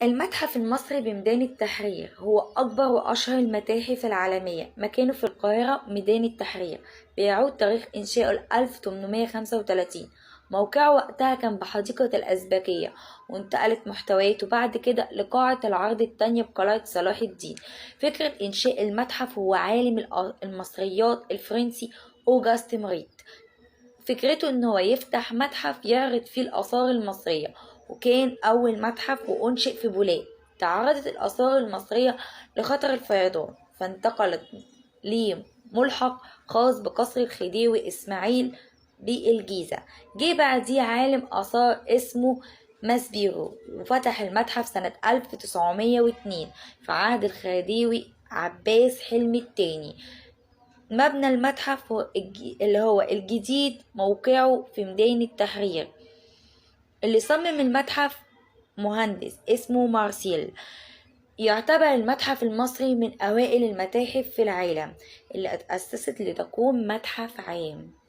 المتحف المصري بميدان التحرير هو أكبر وأشهر المتاحف العالمية. مكانه في القاهرة ميدان التحرير. بيعود تاريخ إنشائه ل 1835. موقعه وقتها كان بحديقة الأزبكية، وانتقلت محتوياته بعد كده لقاعة العرض التانية بقلعة صلاح الدين. فكرة إنشاء المتحف هو عالم المصريات الفرنسي أوغاست موريت. فكرته ان هو يفتح متحف يعرض فيه الآثار المصرية، وكان أول متحف وأنشئ في بولاق. تعرضت الآثار المصرية لخطر الفيضان، فانتقلت لملحق خاص بقصر الخديوي إسماعيل بالجيزة. جه بعديه عالم آثار اسمه ماسبيرو، وفتح المتحف سنة 1902 في عهد الخديوي عباس حلمي الثاني. مبنى المتحف اللي هو الجديد موقعه في ميدان التحرير. اللي صمم المتحف مهندس اسمه مارسيل. يعتبر المتحف المصري من أوائل المتاحف في العالم اللي اتأسست لتكون متحف عام.